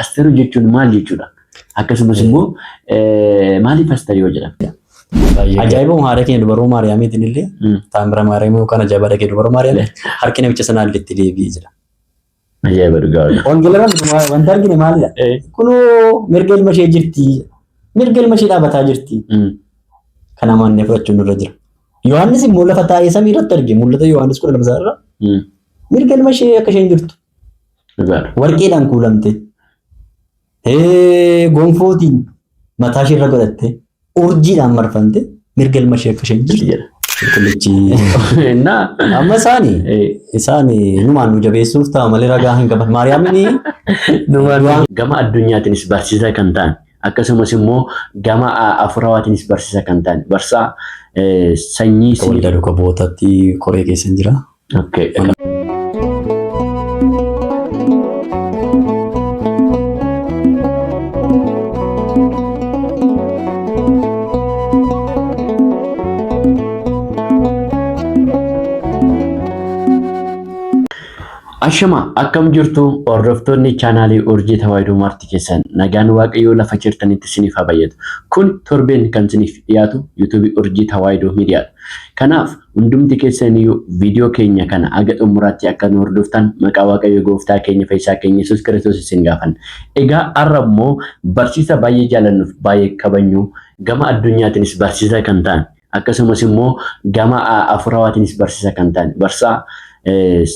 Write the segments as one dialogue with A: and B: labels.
A: asteeroo jechuun maal jechuudha? Akkasumas immoo maaliif asteeroo jedhama?
B: Ajaa'iba haadha keenya dubaroo Maariyaamiitiin illee taambira Maariyaamii yookaan ajaa'iba dhaqee dubaroo Maariyaamii harki namicha sanaa illee itti deebi'ee jira.
A: Ajaa'iba dhugaadha.
B: Wangeelaraan wanta argine maalidha? Kunoo mirga ilma ishee jirti. Mirga ilma ishee dhaabbataa jirti. Kana mannee fudhachuun irra jira. Yohaannis immoo lafa taa'ee samii irratti arge mul'ata Yohaannis 12 irra. Mirga ilma ishee akka isheen jirtu. Warqeedhaan kuulamte. Gonfootiin mataa ishee irra godhatte. Urjiidhaan marfamte mirga ilma ishee akka isheen jirtu. Amma isaanii numaan nu jabeessuuf ta'a malee ragaa hin qaban. Maariyaamiin
A: gama addunyaatiinis barsiisaa kan ta'an akkasumas immoo gama afurawaatiinis barsiisaa kan ta'an barsaa sanyii
B: waldaa duuka bu'ootaatti koree keessa jira.
A: Ashama akkam jirtu hordoftoonni chaanaalii Urjii Tawaahidoo Marti keessan nagaan waaqayyoo lafa jirtanitti isiniif haa baay'atu. Kun torbeen kan isiniif dhiyaatu YouTube Urjii Tawaahidoo Miidiyaadha. Kanaaf hundumti keessaniyyuu viidiyoo keenya kana aga xumuraatti akka nu hordoftan maqaa waaqayyoo gooftaa keenya fayyisaa keenya Yesuus Kiristoos isin gaafanna. Egaa har'a immoo barsiisa baay'ee jaalannuuf baay'ee kabajnu gama addunyaatiinis barsiisa kan ta'an akkasumas immoo gama afurawaatiinis barsiisa kan ta'an barsaa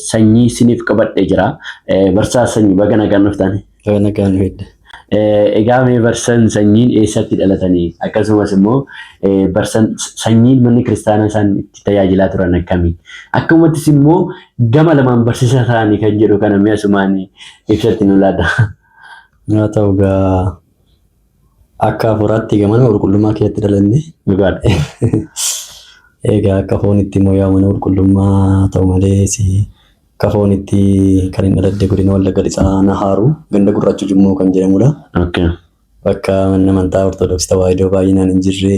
A: sanyii isiniif qabadhee jira. Barsaa sanyii baga nagaan dhuftan.
B: Baga nagaan dhufedha.
A: Egaa mee barsaan sanyiin eessatti dhalatanii akkasumas immoo barsaan sanyiin manni kiristaanaa isaan itti tajaajilaa turan akkamii? Akkumattis immoo gama lamaan barsiisaa ta'anii kan jedhu kana mee asumaan ibsatti nu laata.
B: Haa ta'u gaa akka afuraatti gamana qulqullummaa keessatti dhalanne.
A: Dhugaadha.
B: Egaa akka foonitti immoo yaa mana qulqullummaa ta'u malee akka foonitti kan hin dhaladde godina Wallagga Lixaa Nahaaru ganda Gurraacha Jummoo kan jedhamudha. Bakka mana amantaa Ortodoksii Tawaahidoo baay'inaan hin jirre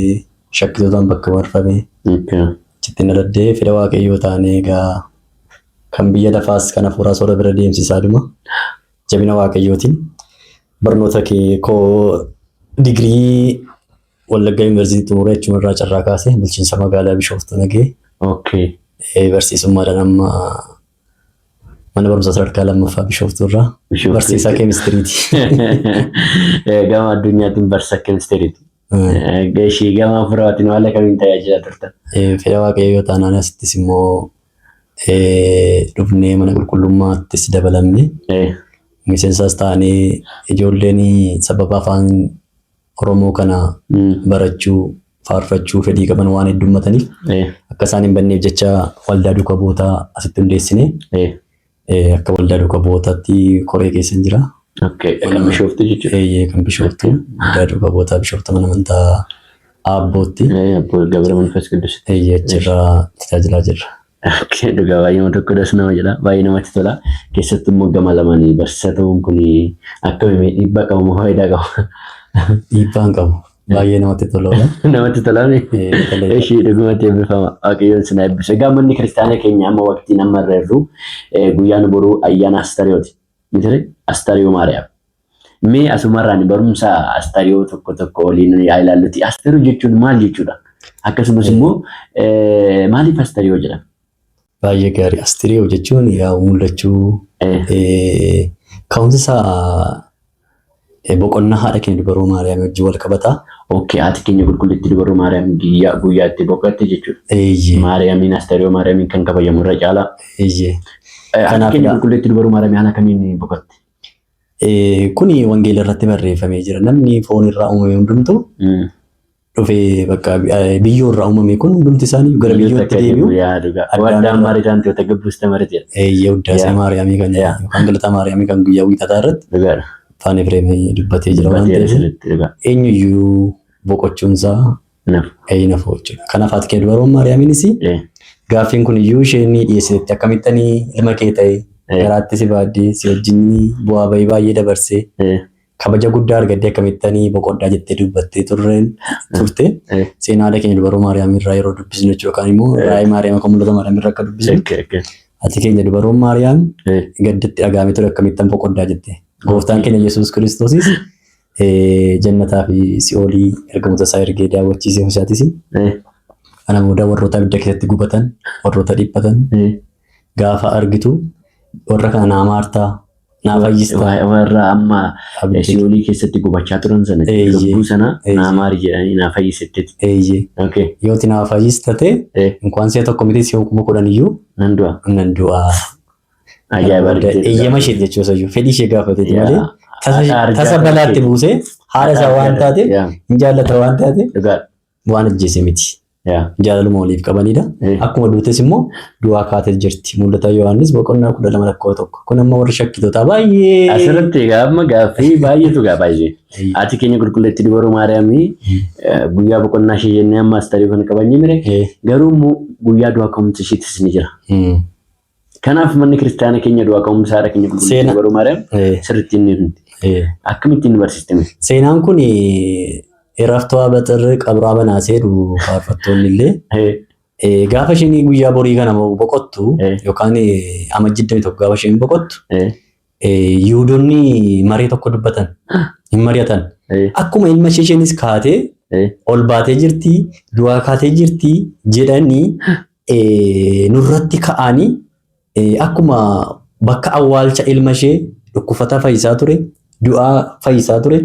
B: shakkisootaan bakka marfame. Achitti dhaladde fedha waaqayyoo taane egaa kan biyya lafaas kan hafuuraa soora bira deemsisaa dhuma jabina waaqayyootiin barnoota koo digirii Wallagga Yuunivarsiitii xumuree achuma irraa carraa kaasee bulchiinsa magaalaa Bishooftuu nagee. Barsiisummaadhaan amma mana barumsaa sadarkaa lammaffaa Bishooftuu irraa barsiisaa keemistiriiti.
A: Gama addunyaatiin barsiisaa keemistiriiti. Ishii gama afuraatiin haala kamiin tajaajilaa turtan?
B: Fedha waaqayyoo taanaan asittis immoo dhufnee mana qulqullummaattis dabalamne. Miseensaas taanee ijoolleen sababa afaan Oromoo kana barachuu faarfachuu fedhii qaban waan heddummataniif akka isaan hin banneef jecha waldaa duuka bu'ootaa asitti hundeessine akka waldaa duuka bu'ootaatti koree keessa jira.
A: Kan Bishooftuu jechuudha.
B: Kan Bishooftuu waldaa duuka bu'ootaa Bishooftuu mana amantaa Aabbootti.
A: Abboo Gabra Manfas Qidduus.
B: Achirraa tajaajilaa jirra.
A: Dhugaa baay'ee tokko das nama jedha baay'ee namatti tola. Keessattuu immoo gama lamaanii barsiisaa ta'uun kun akkamiin dhiibbaa qabu moo faayidaa qaba?
B: Dhiibbaan qabu. Baay'ee namatti toludha.
A: Namatti tolame. Ishii dhugumatti eebbifama. Waaqayyoon sin eebbisu. Egaa manni kiristaanaa keenya amma waqtiin amma irra jirru guyyaan boruu ayyaana Astariyooti. Miti Astariyoo Maariyaam. Mee asumarraan barumsa Astariyoo tokko waliin yaa ilaalluti. Astariyoo jechuun maal jechuudha? Akkasumas immoo maaliif Astariyoo jedhama?
B: Baay'ee gaarii. Astariyoo jechuun yaa mul'achuu ka'umsi isaa boqonnaa haadha keenya dubaroo Maariyaam wajjin wal qabata.
A: Haati keenya qulqullittii dubaroo Maariyaam guyyaatti boqotte jechuudha. Maariyaamiin Astariyoo Maariyaamiin kan kabajamu irra caala. Haati keenya qulqullittii dubaroo Maariyaam haala kamiin boqotte?
B: Kuni wangeela irratti barreeffamee jira. Namni foon irraa uumame hundumtuu dhufee bakka biyyoo irraa uumame kun hundumti isaanii gara biyyootti deebi'u.
A: Waddaan Maariyaam ta'e gabbuusta maritedha.
B: Uddaasee Maariyaamii kan yookaan galataa Maariyaamii kan guyyaa wiixataa irratti. Afaan Efreemii dubbatee jira waan ta'eef eenyuyyuu boqochuunsaa nafu jechuudha. Kanaaf haati keenya dubaroo Maariyaamiinis gaaffiin kun iyyuu isheen dhiyeessitetti akkamittanii ilma kee ta'e garaatti si baaddee si wajjin bu'aa bahii baay'ee dabarsee kabaja guddaa argattee akkamittanii boqoddaa jettee dubbattee turte seenaa haadha keenya dubaroo Maariyaamii irraa yeroo dubbisnu jechuudha. Yookaan immoo raayii Maariyaam kan mul'ata Maariyaam irraa akka dubbisnu haati keenya dubaroo Maariyaam gaddatti dhagaamee ture akkamittan boqoddaa jettee. Gooftaan keenya Yesuus Kiristoosis jannataa fi si'oolii ergamoota isaa ergee daawwachiisee isaatis ana booda warroota abidda keessatti gubatan warroota dhiphatan gaafa argitu warra kana naa maartaa naa fayyistaa
A: warra amma si'oolii keessatti gubachaa turan sana lubbuu sana naa maari jedhanii naa fayyisatteeti.
B: Yooti naa fayyistate inkwaan si'a tokko miti si'a 10,000 iyyuu nan du'a.
A: Ajaa'iba!
B: Eeyyama ishee jechuudha iyyuu fedhii ishee gaafateeti malee tasa balaatti buusee haadha isaa waan taate hin jaallata waan taate waan ajjeese miti. Jaalaluma waliif qabanidha. Akkuma duutes immoo du'aa kaatee jirti. Mul'ata Yohaannis boqonnaa 12:1. Kun amma warri shakkitoota baay'ee.
A: Asirratti amma gaaffii baay'eetu baay'ee. Ati keenya qulqulleetti dubaruu Maariyaamii guyyaa boqonnaa ishee jennee amma astarii kan qabanii mire garuu guyyaa du'aa ka'umsa isheetis ni jira. Kanaaf manni kiristaana keenya du'aa ka'umsa haadha keenya qulqulleetti dubaruu Maariyaam sirriitti inni hundi. Akkamittiin barsiistame?
B: Seenaan kun Eraftoota baxirri qabraa banaasee faarfattoonni illee gaafa isheen guyyaa borii kana boqottu yookaan amajjii tokko gaafa isheen boqottu Yihuudoonni marii tokko dubbatan hin mari'atan. Akkuma ilma isheenis kaatee ol baatee jirti du'aa kaatee jirti jedhanii nurratti ka'anii akkuma bakka awwaalcha ilma ishee dhukkufata fayyisaa ture. Du'aa fayyisaa ture,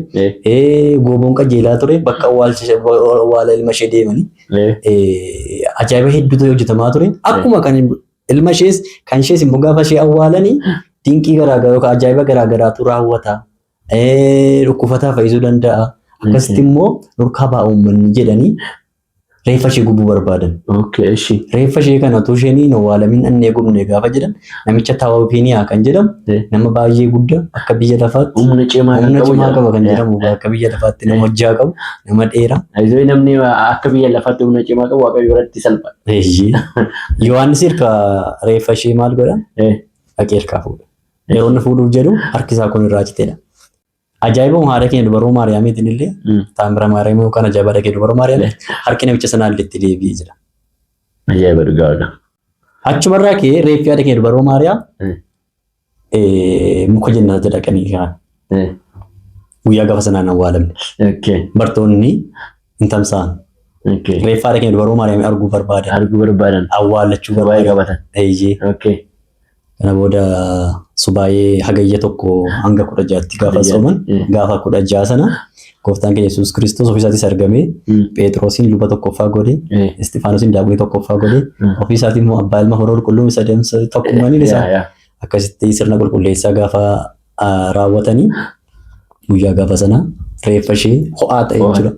B: gooboon qajeelaa ture, bakka awwaala ilma ishee deemanii ajaa'iba hedduutu hojjetamaa ture. Akkuma kan ilma ishees kan ishees immoo gaafa ishee awwaalanii dinqii garaagaraa yookaan ajaa'iba garaagaraatu raawwata. Dhukkufataa fayyisuu danda'a. Akkasitti immoo nurkaa ba'a uummanni jedhanii reeffa ishee gubuu barbaadan. Reeffa ishee kana utuu isheen hin awwaalamin annee gubne gaafa jedhan namicha Taawufiiniyaa kan jedhamu nama baay'ee guddaa akka biyya lafaatti
A: humna cimaa
B: qaba kan jedhamu akka biyya lafaatti nama hojjaa qabu nama dheeraa.
A: Namni akka biyya lafaatti humna cimaa qabu waaqayyo biratti salpha.
B: Yohaannis hirka reeffa ishee maal godhan dhaqee hirkaa fuudha. Yeroo inni fuudhuuf jedhu harki isaa kun irraa citeedha. Ajaa'iba haadha keenya dubaroo Maariyaamiitiin illee taambira Maariyaamii yookaan ajaa'iba haadha keenya dubaroo Maariyaamii harki namicha sanaa illee itti deebi'ee jira.
A: Ajaa'iba dhugaadha.
B: Achumarraa ka'ee reeffi haadha keenya dubaroo Maariyaam muka jennaatti dhaqanii kaan guyyaa gaafa sanaan awwaalamne. Bartoonni hin tamsa'an. Reeffa haadha keenya dubaroo Maariyaamii arguu barbaadan. Awwaallachuu barbaadan. Kana booda subaayee hagayya tokko hanga 16 gaafa sooman gaafa 16 sana gooftaan keenya Yesuus Kiristoos ofiisaatis argamee Phexroosiin luba tokkoffaa godhe Isxifaanoosiin daaboo tokkoffaa godhe ofiisaatii immoo abbaa ilma horoo qulqulluu isa deemsa tokkummaaniin isaa akkasitti sirna qulqulleessaa gaafa raawwatanii guyyaa gaafa sana reeffa ishee ho'aa ta'e jechuudha.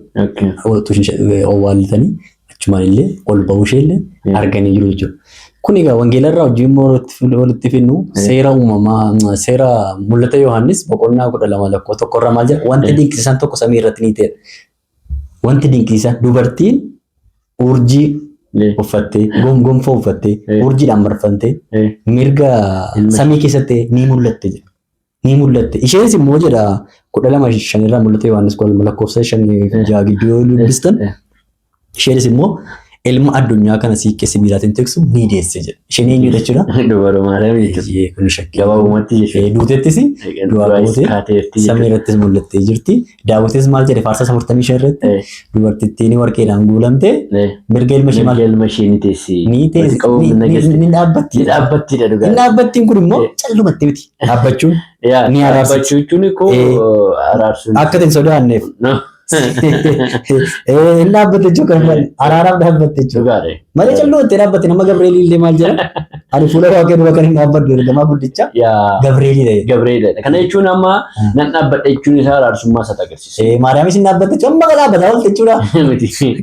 B: Owwaallatanii achumaan illee ol bahuu ishee illee arganii jiru jechuudha. Kun egaa wangeelarraa hojii immoo walitti finnu seera uumamaa seera mul'ata Yohaannis boqonnaa 12:1 maal jedha wanti dinqisiisan tokko samii irratti ni ta'e. Wanti dinqisiisan dubartiin urjii uffattee gonfoo uffattee urjiidhaan marfamtee mirga samii keessatti ni mul'atte jedha. Ni mul'atte. Isheenis immoo jedha 12:5 irraa mul'ata Yohaannis 12:5 gidduu dubbistan. Isheenis immoo ilma addunyaa kana siiqqee sibiilaatiin tiksu ni deesse jedha. Isheen eenyu jechuudha?
A: Dubaroo Maariyaam jechuudha.
B: Kun shakkii.
A: Gabaabumatti jechuudha.
B: Duutettis du'aa gootee samii irrattis mul'attee jirti. Daawitis maal jedhe faarsaa 45 irratti dubartittiin warqeedhaan guulamtee mirga ilma ishee maal?
A: Ilma ishee ni teessi.
B: Ni teessi. Ni dhaabbatti.
A: Ni dhaabbattiidha dhugaa.
B: Ni dhaabbattiin kun immoo callumatti miti. Dhaabbachuun ni araarsa.
A: Dhaabbachuun koo araarsuun.
B: Akka ta'in sodaanneef. Inni dhaabbate jechuun kan araaraaf dhaabbate jechuudha. Malee calluutti dhaabbate nama Gabreelii illee maal jedha? Ani fuula waaqee dura kan hin dhaabbadhu ergamaa guddicha Gabreelii.
A: Gabreelii. Kana jechuun amma nan dhaabbadha jechuun isaa araarsummaa isaa agarsiisa.
B: Maariyaamis hin dhaabbatte jechuun amma dhaabbata oolta jechuudha.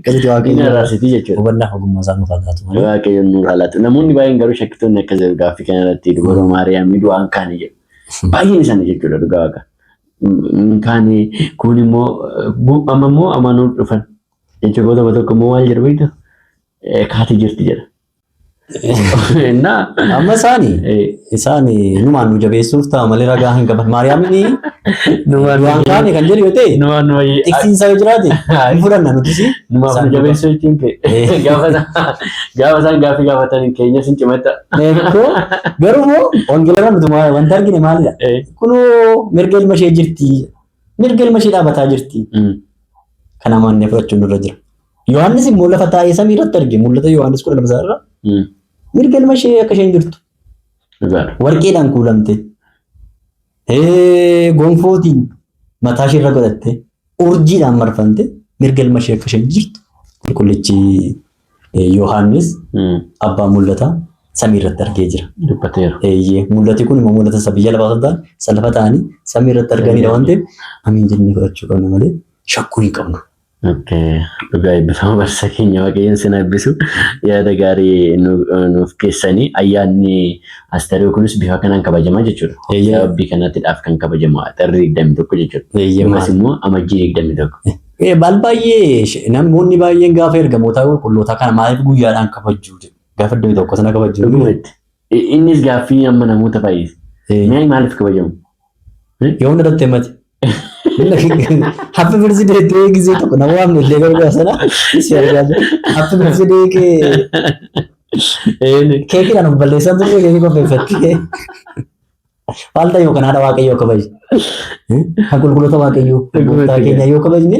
A: Akkasitti waaqayyoon araarsitii jechuudha.
B: Hubannaaf ogummaa isaa nuuf haalaatu.
A: Waaqayyoon nuuf haalaatu. Namoonni baay'een garuu shakkitoonni akka jiru gaaffii kana irratti dubaroo Maariyaamii du'aan kaanii jedhu. Baay'een isaanii jechuudha dhugaa waaqa. Kaani kun immoo ammoo amanuun dhufan jechuudha tokko immoo maal jedhu beektu kaatee jirti jedha. እና
B: amma isaani numaan nu jabeessuuf ta'a malee ragaa hin qaban maariyaamini waan kaane kan jedhu yoo ta'e
A: numaan wayii
B: tiksiinsaa yoo jiraate hin fudhanna nutis
A: numaan nu jabeessuu jechuun kee gaafa isaan gaaffii gaafatan keenya sin cimatta.
B: Garuu immoo wangeelarraa nuti wanta argine maalidha kunoo mirga ilma ishee jirti mirga ilma ishee dhaabbataa jirti kana amannee fudhachuun nurra jira. Yohaannis immoo lafa taa'ee samii irratti arge mul'ata Yohaannis 12 irraa mirga ilma ishee akka isheen jirtu warqeedhaan kuulamte gonfootiin mataa ishee irra godhatte urjiidhaan marfamte mirga ilma ishee akka isheen jirtu qulqullichi Yohaannis abbaa mul'ata samii irratti argee jira. Mul'ati kun immoo mul'ata isa biyya lafaa ta'an salafa ta'anii samii irratti arganidha waan ta'eef amiin jennee fudhachuu qabna malee shakkuu hin qabnu.
A: Dhugaa eebbifama barsa keenya waaqayyoon sin eebbisu yaada gaarii nuuf keessanii ayyaanni Asteeroo kunis bifa kanaan kabajamaa jechuudha. Sababbii kanaatiidhaaf kan kabajamu Axirri 21 jechuudha. Ammas immoo Amajjii 21.
B: Baal baay'ee namoonni baay'een gaafa ergamoota qulqullootaa kana maaliif guyyaadhaan kabajuu gaafa iddoo tokko sana kabajuu.
A: Innis gaaffii amma namoota baay'ee maaliif kabajamu?
B: Yoo hunda dhattee mati. Happy birthday to ጊዜ tokko nama waamne illee garuu sana si argaa happy birthday keekidhaan balleessan turre keekii qopheeffattee waalta yoo kanaadha waaqayyoo kabaji kan qulqulloota waaqayyoo gooftaa keenya yoo kabajne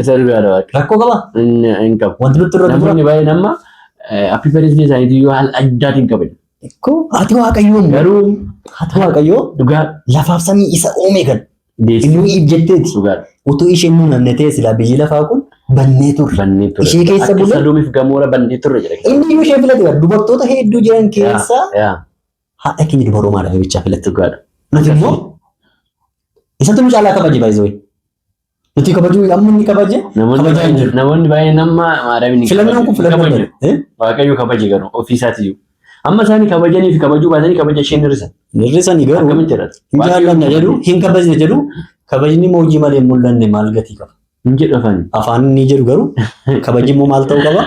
B: rakkoo qaba
A: hin qabu.
B: Wanti nutti irratti
A: namoonni baay'een amma happy birthday isaaniitii yoo haala addaatiin kabaju.
B: Haati waaqayyoo garuu haati waaqayyoo dhugaa lafaaf samii isa uume kan Inuu ibjetteeti. Utuu isheen nuunamne ta'e silaa biyyi lafaa kun bannee turre. Ishee keessa bulee.
A: Akka saluumiif gamoora bannee turre jedha.
B: Inni iyyuu ishee filate dubartoota hedduu jiran keessaa haadha keenya dubaroo maadha bichaa filate. Nuti immoo isatti nu caalaa kabaje baay'ee. Nuti kabajuu amma inni kabaje.
A: Namoonni baay'een amma maadhaamni.
B: Filannoon kun filannoo
A: Waaqayyo kabaje garuu ofiisaatii amma isaanii kabajanii fi kabajuu baatanii kabaja isheen hir'isan.
B: Hir'isanii garuu hin jaallanna jedhu hin kabajne jedhu kabajni hojii malee mul'anne maal gatii qaba.
A: Hin jedhu afaan.
B: Afaan inni jedhu garuu kabajni immoo maal ta'uu qaba?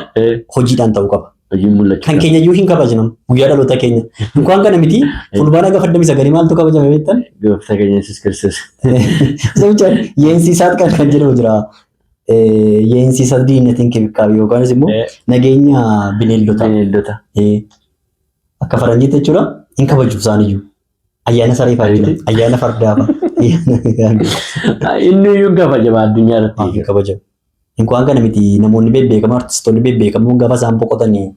B: Hojiidhaan ta'uu qaba.
A: Hojiin mul'achuu.
B: Kan keenya iyyuu hin kabajnamu guyyaa dhaloota keenya. Inkaan kana miti fulbaana gaafa 29 maaltu kabajame beektan?
A: Gooftaa keenya Yesuus Kiristoos.
B: Sabichaan yeensiisaat kan jedhamu jira. Yeensiisaat diinatiin kibikaabii yookaanis immoo nageenya bineeldota. Akka faranjiitti jechuudha hin kabaju isaaniiyyuu ayyaana sareefaa jechuudha ayyaana fardaafaa
A: inni iyyuu kabajama addunyaa irratti
B: kabajama. Inkaan kana miti namoonni beekamoo artistoonni beekamoon gaafa isaan boqotanii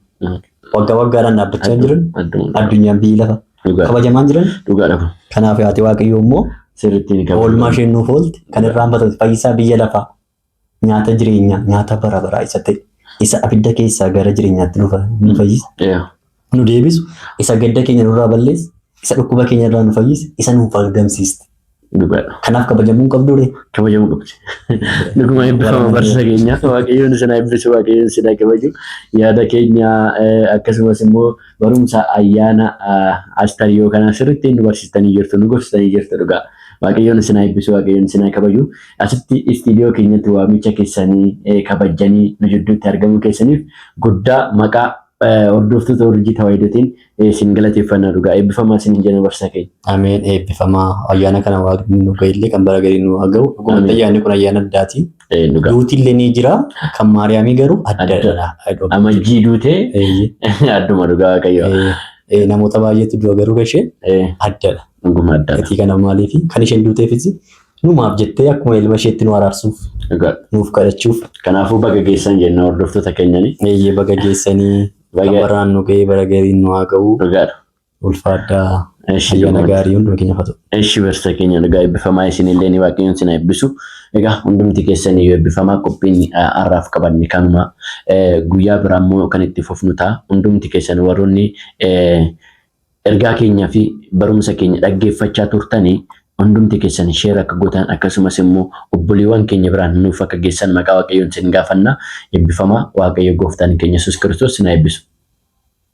B: waggaa waggaadhaan dhaabbachaa jiran addunyaan biyyi lafa kabajamaa jiran. Kanaaf haati waaqayyoo immoo oolmaa isheen nuuf oolte kan irraanfatame fayyisaa biyya lafaa nyaata jireenyaa nyaata bara baraa isa ta'e isa abidda keessaa gara jireenyaatti nu fayyisa. Nu deebisu isa gadda keenya nurraa balleessu isa dhukkuba keenya irraa nu fayyise isa nuuf argamsiiste. Kanaaf kabajamuu qabdure.
A: Kabajamuu qabdi. Dhuguma eebbifama barsa keenya waaqayyoon sana eebbisu waaqayyoon sana kabaju yaada keenya akkasumas immoo barumsa ayyaana Asteeroo kana sirriitti nu barsiistanii jirtu nu gorsitanii jirtu dhugaa. Waaqayyoon sana eebbisu waaqayyoon sana kabaju asitti istiidiyoo keenyatti waamicha keessanii kabajanii nu jidduutti argamuu keessaniif guddaa maqaa hordoftoota urjii tawaahidootiin isin galateeffannaa dhugaa eebbifamaa isin jenna barsa keenya.
B: Ameen eebbifamaa ayyaana kana waaqni nu ga'illee kan bara garii nu haga'u dhugumatti ayyaanni kun ayyaana addaati. Duutillee ni jira kan Maariyaamii garuu addadha.
A: Amajjii duutee adduma dhugaa waaqayyo.
B: Namoota baay'eetu du'a garuu ishee addadha.
A: Dhuguma addadha.
B: Gatii kana maaliifi kan isheen duuteefis numaaf jettee akkuma ilma isheetti nu araarsuuf nuuf kadhachuuf.
A: Kanaafuu baga geessan jenna hordoftoota keenyanii.
B: Baga geessanii baraan nu ga'ee bara gariin nu haa ga'u. Ulfaadhaa ayyaana gaarii hunduma keenya fatu.
A: Eeshi barsa keenya dhugaa eebbifamaa isinillee ni waaqayyoon sin eebbisu. Egaa hundumti keessanii eebbifamaa qophiin har'aaf qabanne kanuma guyyaa biraa immoo kan itti fufnu ta'a. Hundumti keessan warroonni ergaa keenyaa fi barumsa keenya dhaggeeffachaa turtanii hundumti keessan sheera akka gootan akkasumas immoo obboleewwan keenya biraan nuuf akka geessan maqaa waaqayyoon sin gaafanna. Eebbifamaa waaqayyo gooftaan keenya Yesuus Kiristoos sin eebbisu.